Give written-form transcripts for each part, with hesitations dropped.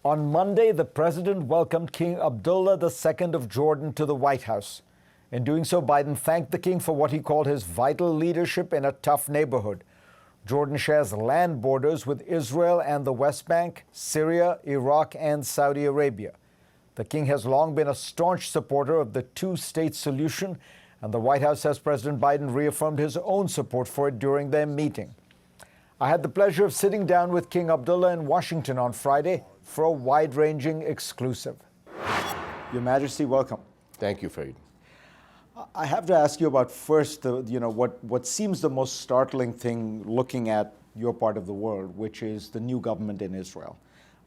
On Monday, the president welcomed King Abdullah II of Jordan to the White House. In doing so, Biden thanked the king for what he called his vital leadership in a tough neighborhood. Jordan shares land borders with Israel and the West Bank, Syria, Iraq, and Saudi Arabia. The king has long been a staunch supporter of the two-state solution, and the White House says President Biden reaffirmed his own support for it during their meeting. I had the pleasure of sitting down with King Abdullah in Washington on Friday for a wide-ranging exclusive. Your Majesty, welcome. Thank you, Farid. I have to ask you about first, what seems the most startling thing looking at your part of the world, which is the new government in Israel.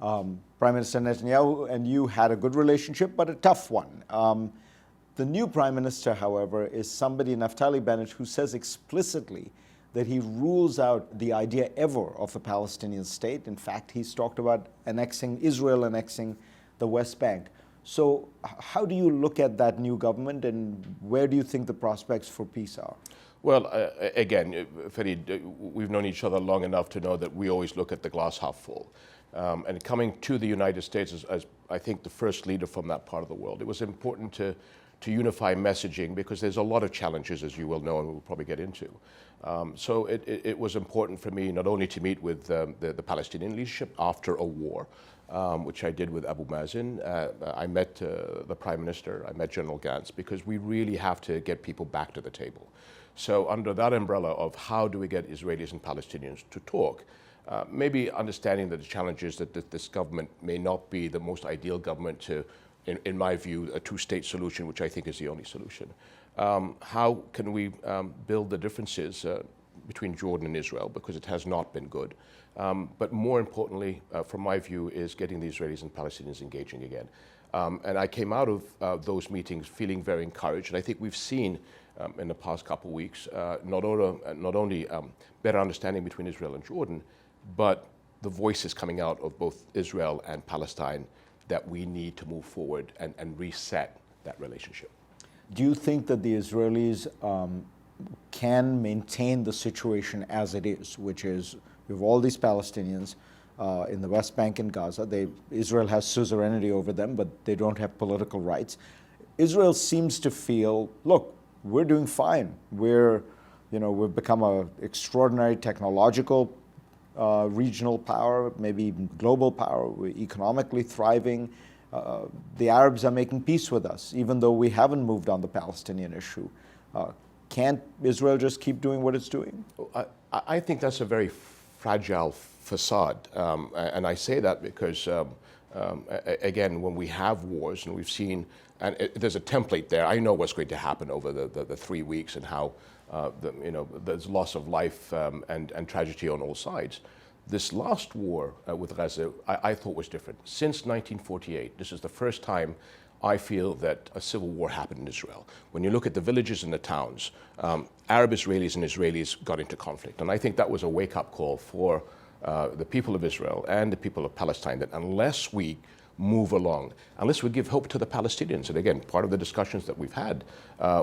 Prime Minister Netanyahu and you had a good relationship, but a tough one. The new Prime Minister, however, is somebody, Naftali Bennett, who says explicitly that he rules out the idea ever of a Palestinian state. In fact, he's talked about Israel annexing the West Bank. So how do you look at that new government, and where do you think the prospects for peace are? Well, again, Farid, we've known each other long enough to know that we always look at the glass half full. And coming to the United States as I think the first leader from that part of the world, it was important to unify messaging, because there's a lot of challenges, as you will know, and we'll probably get into. So it was important for me not only to meet with the Palestinian leadership after a war, which I did with Abu Mazen. I met the Prime Minister, I met General Gantz, because we really have to get people back to the table. So under that umbrella of how do we get Israelis and Palestinians to talk, maybe understanding that the challenge is that this government may not be the most ideal government to, in my view, a two-state solution, which I think is the only solution. How can we build the differences between Jordan and Israel, because it has not been good. But more importantly, from my view, is getting the Israelis and Palestinians engaging again. And I came out of those meetings feeling very encouraged. And I think we've seen in the past couple of weeks not only better understanding between Israel and Jordan, but the voices coming out of both Israel and Palestine that we need to move forward and reset that relationship. Do you think that the Israelis can maintain the situation as it is, which is you have all these Palestinians in the West Bank and Gaza. Israel has suzerainty over them, but they don't have political rights. Israel seems to feel, look, we're doing fine. We've become an extraordinary technological regional power, maybe even global power. We're economically thriving. The Arabs are making peace with us, even though we haven't moved on the Palestinian issue. Can't Israel just keep doing what it's doing? I think that's a very fragile facade. And I say that because, again, when we have wars, and we've seen, and there's a template there, I know what's going to happen over the 3 weeks and how there's loss of life and tragedy on all sides. This last war with Gaza, I thought was different. Since 1948, this is the first time I feel that a civil war happened in Israel. When you look at the villages and the towns, Arab Israelis and Israelis got into conflict. And I think that was a wake-up call for the people of Israel and the people of Palestine, that unless we move along, unless we give hope to the Palestinians, and again, part of the discussions that we've had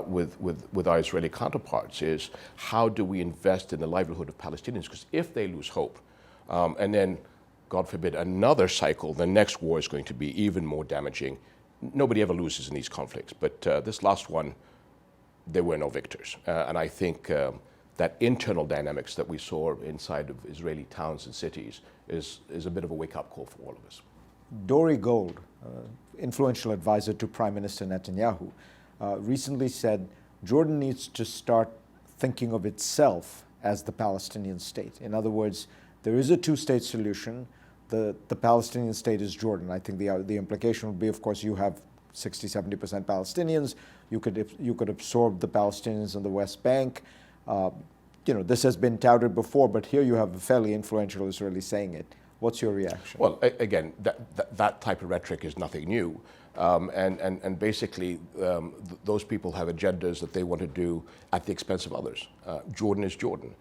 with our Israeli counterparts is how do we invest in the livelihood of Palestinians? Because if they lose hope, and then, God forbid, another cycle, the next war is going to be even more damaging. Nobody ever loses in these conflicts, but this last one, there were no victors. And I think that internal dynamics that we saw inside of Israeli towns and cities is a bit of a wake-up call for all of us. Dori Gold, influential advisor to Prime Minister Netanyahu, recently said Jordan needs to start thinking of itself as the Palestinian state. In other words, there is a two-state solution. The Palestinian state is Jordan. I think the implication would be, of course, you have 60-70% Palestinians. You could absorb the Palestinians in the West Bank. This has been touted before, but here you have a fairly influential Israeli saying it. What's your reaction? Well, again, that type of rhetoric is nothing new. And basically, those people have agendas that they want to do at the expense of others. Jordan is Jordan.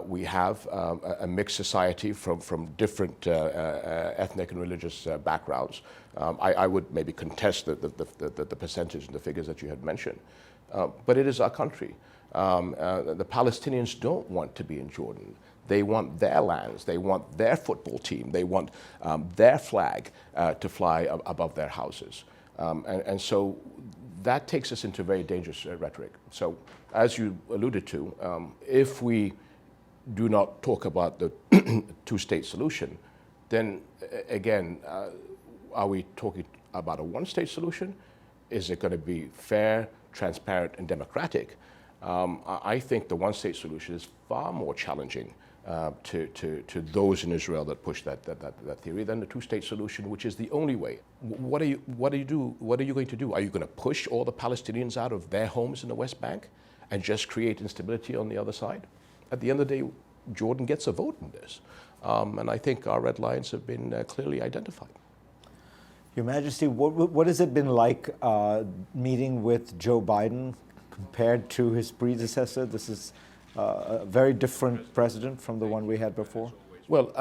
We have a mixed society from different ethnic and religious backgrounds. I would maybe contest the percentage and the figures that you had mentioned. But it is our country. The Palestinians don't want to be in Jordan. They want their lands, they want their football team, they want their flag to fly above their houses. And so that takes us into very dangerous rhetoric. So as you alluded to, if we do not talk about the two-state solution, then again, are we talking about a one-state solution? Is it going to be fair, transparent, and democratic? I think the one-state solution is far more challenging to those in Israel that push that theory than the two-state solution, which is the only way. What are you going to do? Are you going to push all the Palestinians out of their homes in the West Bank and just create instability on the other side? At the end of the day, Jordan gets a vote in this. And I think our red lines have been clearly identified. Your Majesty, what has it been like meeting with Joe Biden compared to his predecessor? This is a very different president from the one we had before. Well,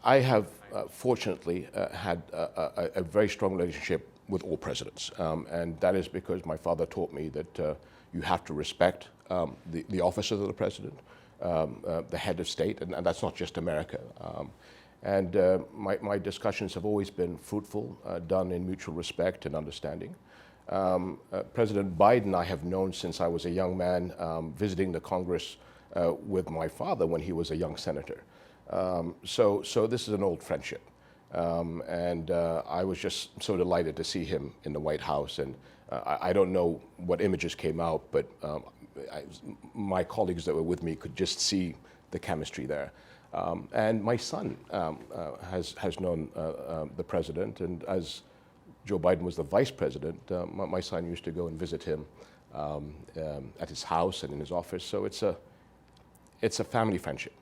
I have fortunately had a very strong relationship with all presidents. And that is because my father taught me that you have to respect the office of the president, the head of state, and that's not just America. And my discussions have always been fruitful, done in mutual respect and understanding. President Biden I have known since I was a young man visiting the Congress with my father when he was a young senator. So this is an old friendship. And I was just so delighted to see him in the White House. And I don't know what images came out, but my colleagues that were with me could just see the chemistry there. And my son has known the president, and as Joe Biden was the vice president, my son used to go and visit him at his house and in his office. So it's a family friendship.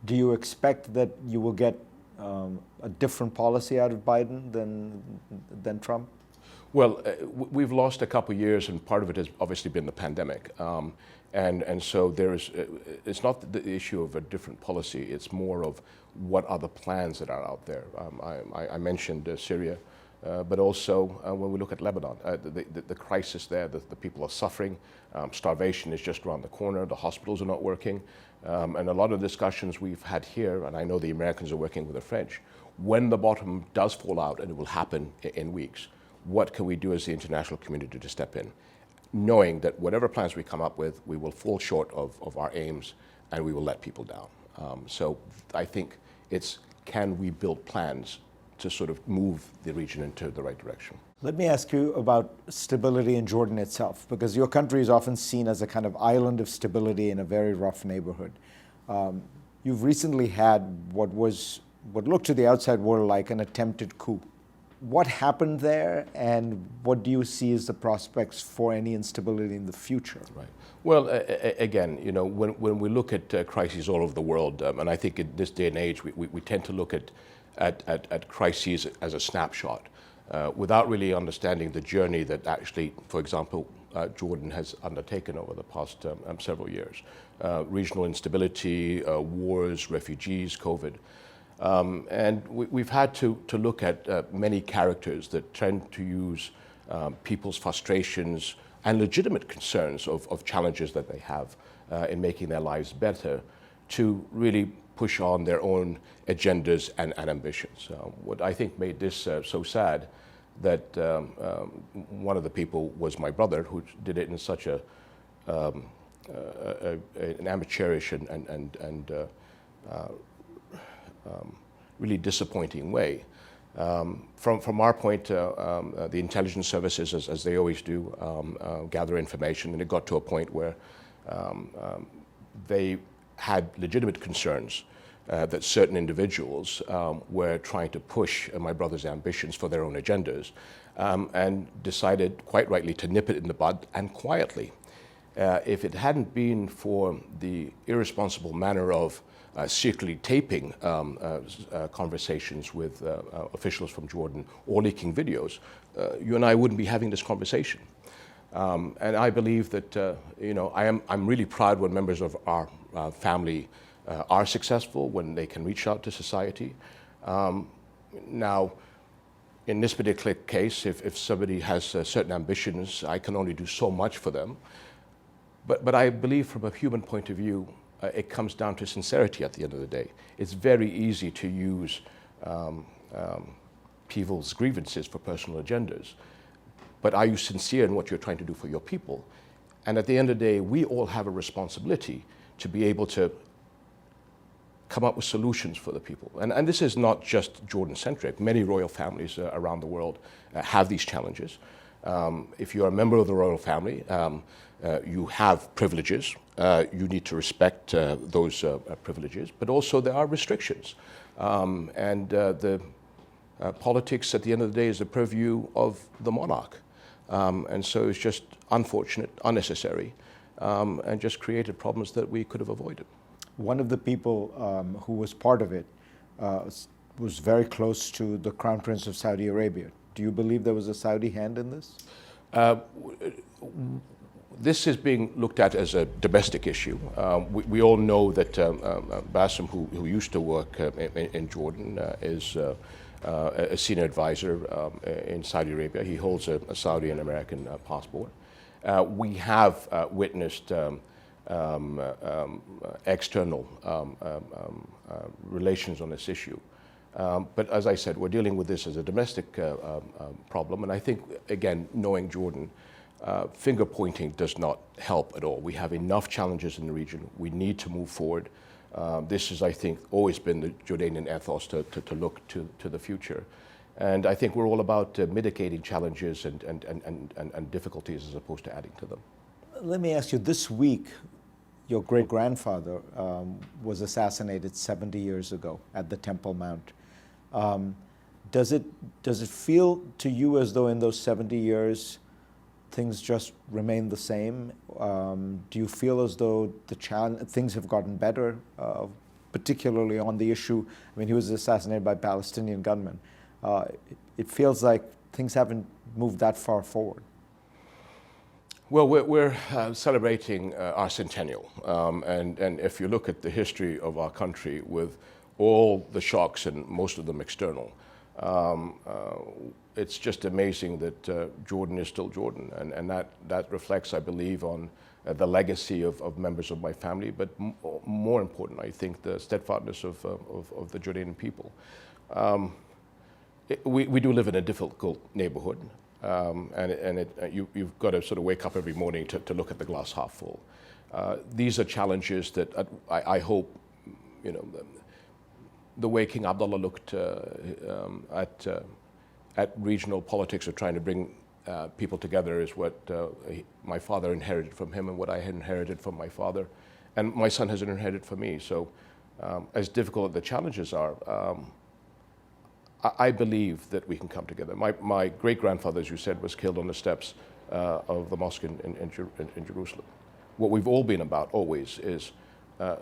Do you expect that you will get a different policy out of Biden than Trump? Well, we've lost a couple of years, and part of it has obviously been the pandemic. And so it's not the issue of a different policy, it's more of what are the plans that are out there. I mentioned Syria, but also when we look at Lebanon, the crisis there, the people are suffering, starvation is just around the corner, the hospitals are not working, and a lot of discussions we've had here, and I know the Americans are working with the French, when the bottom does fall out, and it will happen in weeks, what can we do as the international community to step in? Knowing that whatever plans we come up with, we will fall short of our aims and we will let people down. So I think it's, can we build plans to sort of move the region into the right direction? Let me ask you about stability in Jordan itself, because your country is often seen as a kind of island of stability in a very rough neighborhood. You've recently had what looked to the outside world like an attempted coup. What happened there, and what do you see as the prospects for any instability in the future? Right. Well, again, you know, when we look at crises all over the world, and I think in this day and age, we tend to look at crises as a snapshot, without really understanding the journey that actually, for example, Jordan has undertaken over the past several years. Regional instability, wars, refugees, COVID. And we've had to look at many characters that tend to use people's frustrations and legitimate concerns of challenges that they have in making their lives better to really push on their own agendas and ambitions. What I think made this so sad that one of the people was my brother, who did it in such an amateurish and really disappointing way. From our point, the intelligence services, as they always do, gather information, and it got to a point where they had legitimate concerns that certain individuals were trying to push my brother's ambitions for their own agendas, and decided, quite rightly, to nip it in the bud, and quietly. If it hadn't been for the irresponsible manner of secretly taping conversations with officials from Jordan or leaking videos, you and I wouldn't be having this conversation. And I believe that, you know, I'm really proud when members of our family are successful, when they can reach out to society. Now, in this particular case, if somebody has certain ambitions, I can only do so much for them. But I believe from a human point of view, it comes down to sincerity at the end of the day. It's very easy to use people's grievances for personal agendas. But are you sincere in what you're trying to do for your people? And at the end of the day, we all have a responsibility to be able to come up with solutions for the people. And this is not just Jordan-centric. Many royal families around the world have these challenges. If you're a member of the royal family, you have privileges. You need to respect those privileges, but also there are restrictions. The politics at the end of the day is the purview of the monarch. And so it's just unfortunate, unnecessary, and just created problems that we could have avoided. One of the people who was part of it was very close to the Crown Prince of Saudi Arabia. Do you believe there was a Saudi hand in this? This is being looked at as a domestic issue. We all know that Bassem, who used to work in Jordan, is a senior advisor in Saudi Arabia. He holds a Saudi and American passport. We have witnessed external relations on this issue. But as I said, we're dealing with this as a domestic problem. And I think, again, knowing Jordan, finger pointing does not help at all. We have enough challenges in the region. We need to move forward. This has, I think, always been the Jordanian ethos to look to the future. And I think we're all about mitigating challenges and difficulties as opposed to adding to them. Let me ask you, this week, your great-grandfather was assassinated 70 years ago at the Temple Mount. Does it feel to you as though in those 70 years things just remain the same? Do you feel as though things have gotten better, particularly on the issue? I mean, he was assassinated by Palestinian gunmen. It feels like things haven't moved that far forward. Well, we're celebrating our centennial, and if you look at the history of our country with all the shocks and most of them external, it's just amazing that Jordan is still Jordan, and that reflects, I believe, on the legacy of members of my family, but more important, I think, the steadfastness of the Jordanian people. We do live in a difficult neighborhood. You've got to sort of wake up every morning to look at the glass half full. These are challenges that I hope, you know, the way King Abdullah looked at regional politics of trying to bring people together is what my father inherited from him and what I had inherited from my father, and my son has inherited from me. So as difficult as the challenges are, I believe that we can come together. My great-grandfather, as you said, was killed on the steps of the mosque in Jerusalem. What we've all been about always is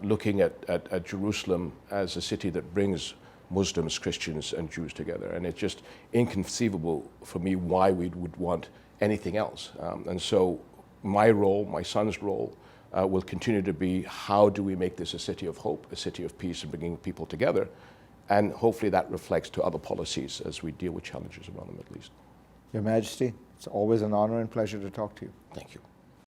looking at Jerusalem as a city that brings Muslims, Christians, and Jews together. And it's just inconceivable for me why we would want anything else. And so my role, my son's role, will continue to be how do we make this a city of hope, a city of peace, and bringing people together. And hopefully that reflects to other policies as we deal with challenges around the Middle East. Your Majesty, it's always an honor and pleasure to talk to you. Thank you.